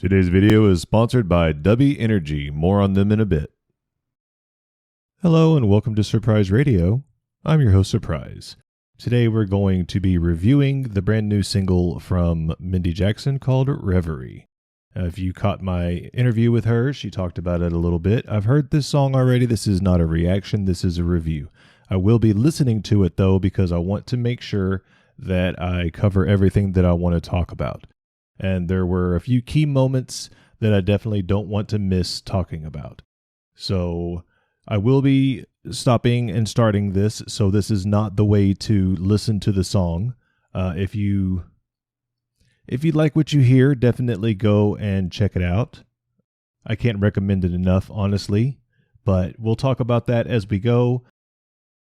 Today's video is sponsored by W Energy. More on them in a bit. Hello and welcome to Surprise Radio. I'm your host, Surprise. Today we're going to be reviewing the brand new single from Mindy Jackson called Reverie. If you caught my interview with her, she talked about it a little bit. I've heard this song already. This is not a reaction. This is a review. I will be listening to it though because I want to make sure that I cover everything that I want to talk about. And there were a few key moments that I definitely don't want to miss talking about. So I will be stopping and starting this, so this is not the way to listen to the song. If you like what you hear, definitely go and check it out. I can't recommend it enough, honestly, but we'll talk about that as we go.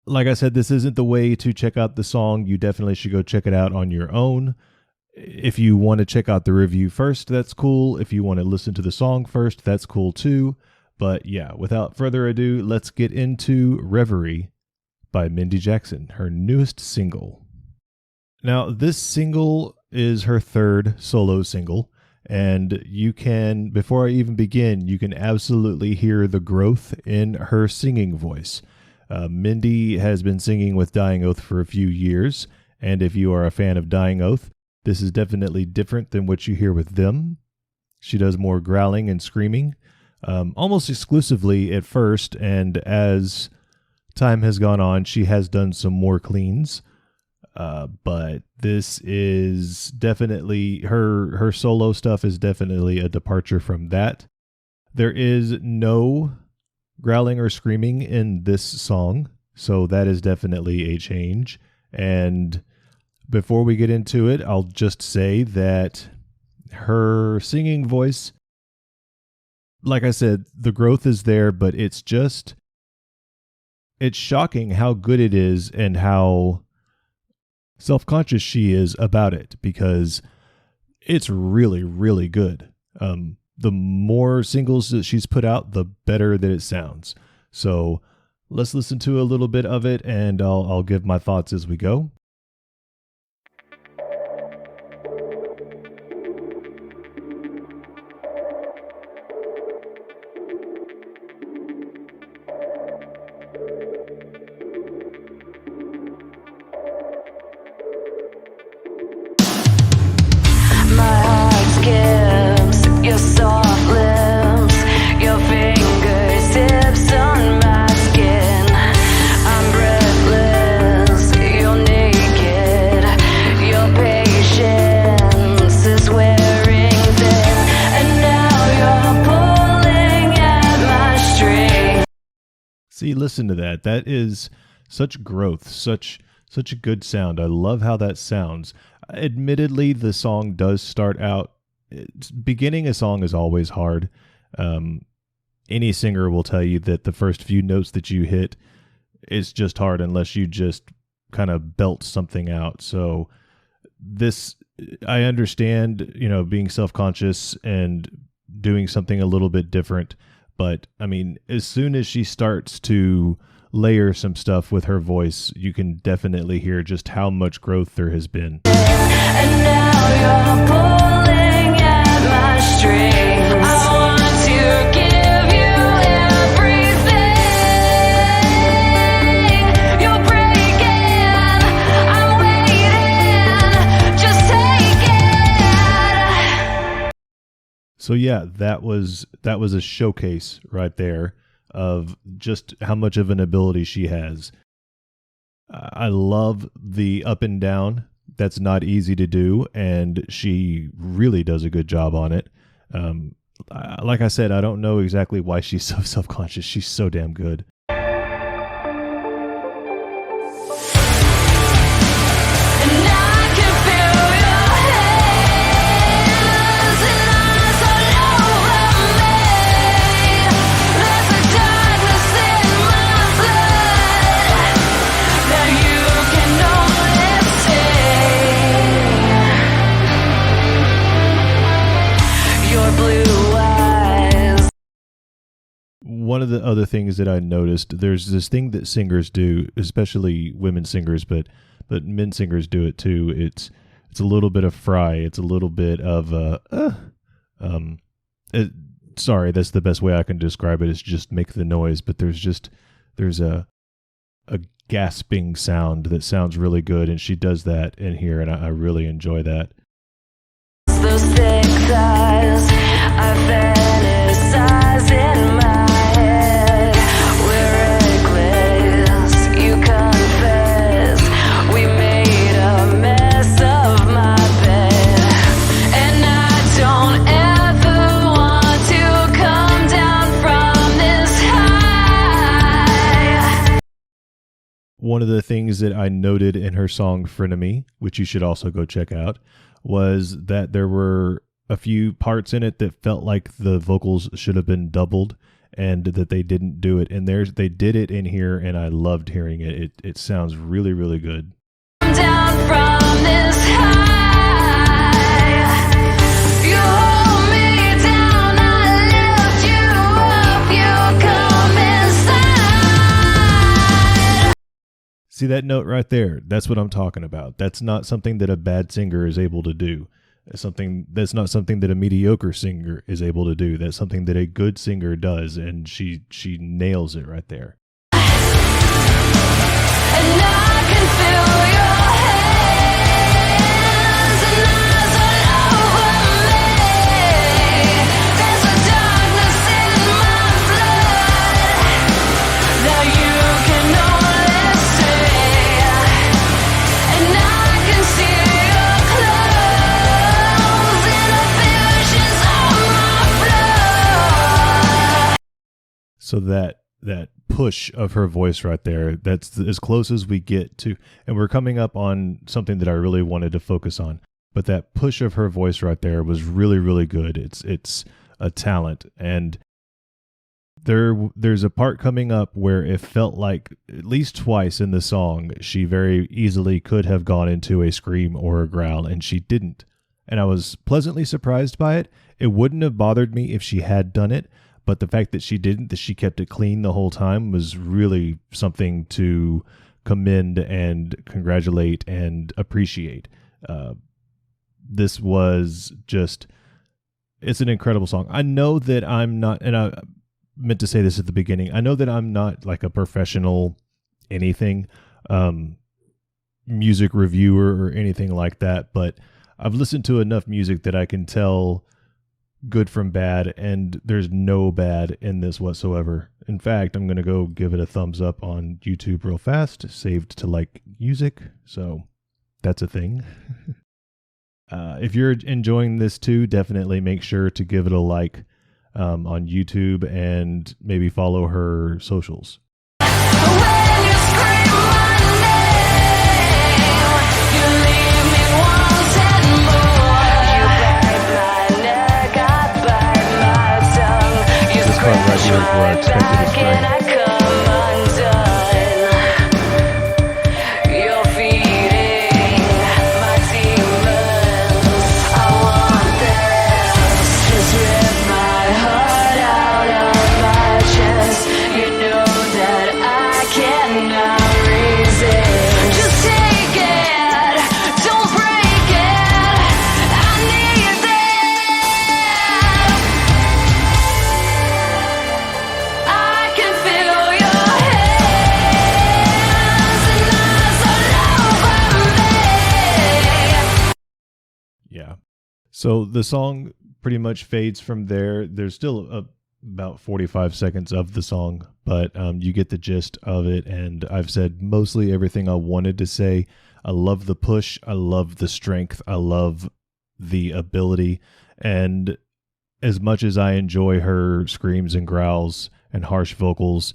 Like I said, this isn't the way to check out the song. You definitely should go check it out on your own. If you want to check out the review first, that's cool. If you want to listen to the song first, that's cool too. But yeah, without further ado, let's get into Reverie by Mindy Jackson, her newest single. Now, this single is her third solo single, and you can, before I even begin, you can absolutely hear the growth in her singing voice. Mindy has been singing with Dying Oath for a few years, and if you are a fan of Dying Oath, this is definitely different than what you hear with them. She does more growling and screaming, almost exclusively at first, and as time has gone on, she has done some more cleans. But this is definitely, her solo stuff is definitely a departure from that. There is no growling or screaming in this song, so that is definitely a change. And before we get into it, I'll just say that her singing voice, like I said, the growth is there, but it's shocking how good it is and how self-conscious she is about it, because it's really, really good. The more singles that she's put out, the better that it sounds. So let's listen to a little bit of it, and I'll give my thoughts as we go. Your soft lips, your fingertips on my skin. I'm breathless, you're naked. Your patience is wearing thin, and now you're pulling at my string. See, listen to that. That is such growth, such a good sound. I love how that sounds. Admittedly, the song does start out, beginning a song is always hard. Any singer will tell you that the first few notes that you hit is just hard unless you just kind of belt something out. So this, I understand, being self-conscious and doing something a little bit different. But I mean, as soon as she starts to layer some stuff with her voice, you can definitely hear just how much growth there has been. And now you're pulling at my strings. I want to give you everything. You're breaking, I'm waiting, just take it. So yeah, that was a showcase right there of just how much of an ability she has. I love the up and down. That's not easy to do, and she really does a good job on it. Like I said, I don't know exactly why she's so self-conscious. She's so damn good. One of the other things that I noticed, there's this thing that singers do, especially women singers, but men singers do it too. It's a little bit of fry. It's a little bit of Um, it, sorry, that's the best way I can describe it. Is just make the noise, but there's a gasping sound that sounds really good, and she does that in here, and I really enjoy that. Those things I fantasize in my head. We're reckless, you confess. We made a mess of my bed, and I don't ever want to come down from this high. One of the things that I noted in her song Frenemy, which you should also go check out, was that there were a few parts in it that felt like the vocals should have been doubled and that they didn't do it. And they did it in here, and I loved hearing it. It sounds really, really good. Down from this high. You hold me down, I lift you up, you come inside. See that note right there? That's what I'm talking about. That's not something that a bad singer is able to do. That's not something that a mediocre singer is able to do. That's something that a good singer does, and she nails it right there. And I can feel your hands and eyes all over me. There's a darkness in my blood that you can only see. And I can see your clothes in the visions of my blood. So that push of her voice right there, that's as close as we get to, and we're coming up on something that I really wanted to focus on, but that push of her voice right there was really, really good. It's a talent, and there's a part coming up where it felt like at least twice in the song she very easily could have gone into a scream or a growl, and she didn't, and I was pleasantly surprised by it. It wouldn't have bothered me if she had done it, but the fact that she didn't, that she kept it clean the whole time, was really something to commend and congratulate and appreciate. This was just, it's an incredible song. I know that I'm not, and I meant to say this at the beginning, I know that I'm not like a professional anything, music reviewer or anything like that, but I've listened to enough music that I can tell good from bad, and there's no bad in this whatsoever. In fact, I'm going to go give it a thumbs up on YouTube real fast, saved to like music, so that's a thing. If you're enjoying this too, definitely make sure to give it a like on YouTube and maybe follow her socials. When you scream my name, you leave me wanting more. You bite my neck, I bite my tongue. You This part right here is where I expected a back and I come undone. You're feeding my demons. I want this. Just rip my heart out of my chest. You know that I cannot resist. Just take it, don't break it. I need that. I can feel your hands and eyes all over me. Yeah. So the song pretty much fades from there. There's still about 45 seconds of the song, but you get the gist of it, and I've said mostly everything I wanted to say. I love the push. I love the strength. I love the ability. And as much as I enjoy her screams and growls and harsh vocals,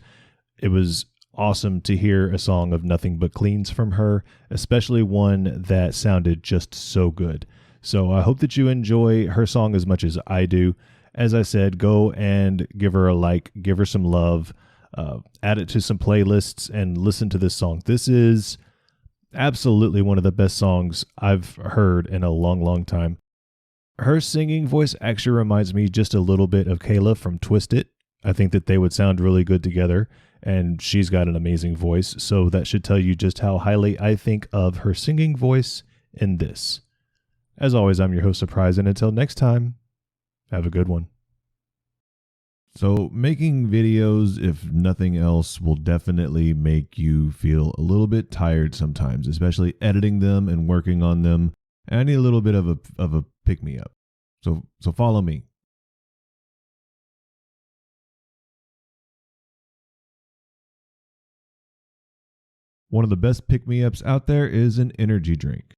it was awesome to hear a song of nothing but cleans from her, especially one that sounded just so good. So I hope that you enjoy her song as much as I do. As I said, go and give her a like, give her some love, add it to some playlists, and listen to this song. This is absolutely one of the best songs I've heard in a long, long time. Her singing voice actually reminds me just a little bit of Kayla from Twist It. I think that they would sound really good together, and she's got an amazing voice, so that should tell you just how highly I think of her singing voice in this. As always, I'm your host, Surprise, and until next time, Have a good one. So, making videos, if nothing else, will definitely make you feel a little bit tired sometimes, especially editing them and working on them. And I need a little bit of a pick-me-up. So follow me. One of the best pick-me-ups out there is an energy drink.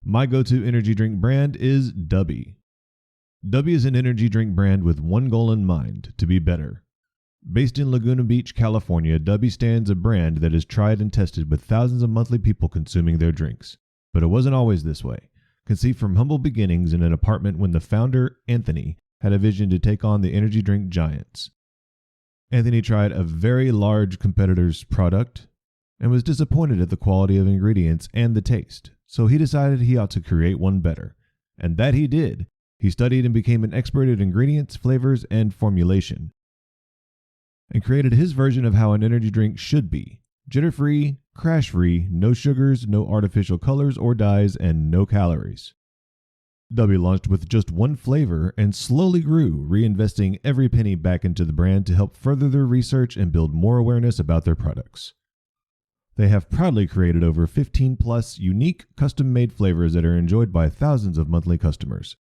My go-to energy drink brand is Dubby. Dubby is an energy drink brand with one goal in mind: to be better. Based in Laguna Beach, California, Dubby stands a brand that is tried and tested with thousands of monthly people consuming their drinks. But it wasn't always this way. Conceived from humble beginnings in an apartment when the founder, Anthony, had a vision to take on the energy drink giants. Anthony tried a very large competitor's product and was disappointed at the quality of ingredients and the taste, so he decided he ought to create one better. And that he did. He studied and became an expert at ingredients, flavors, and formulation, and created his version of how an energy drink should be: jitter-free, crash-free, no sugars, no artificial colors or dyes, and no calories. Dubby launched with just one flavor and slowly grew, reinvesting every penny back into the brand to help further their research and build more awareness about their products. They have proudly created over 15 plus unique, custom-made flavors that are enjoyed by thousands of monthly customers.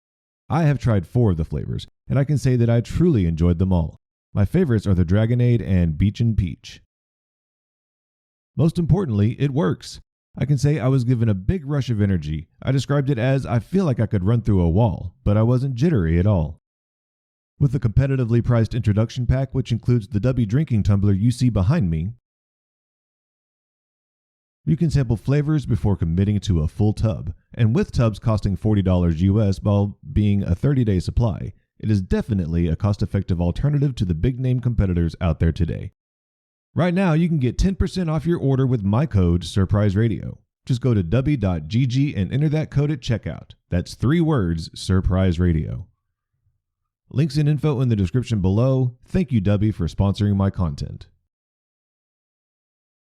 I have tried 4 of the flavors, and I can say that I truly enjoyed them all. My favorites are the Dragonade and Beach and Peach. Most importantly, it works. I can say I was given a big rush of energy. I described it as, I feel like I could run through a wall, but I wasn't jittery at all. With the competitively priced introduction pack, which includes the Dubby drinking tumbler you see behind me, you can sample flavors before committing to a full tub, and with tubs costing $40 US while being a 30-day supply, it is definitely a cost-effective alternative to the big-name competitors out there today. Right now, you can get 10% off your order with my code SurpriseRadio. Just go to dubby.gg and enter that code at checkout. That's 3 words, SurpriseRadio. Links and info in the description below. Thank you, Dubby, for sponsoring my content.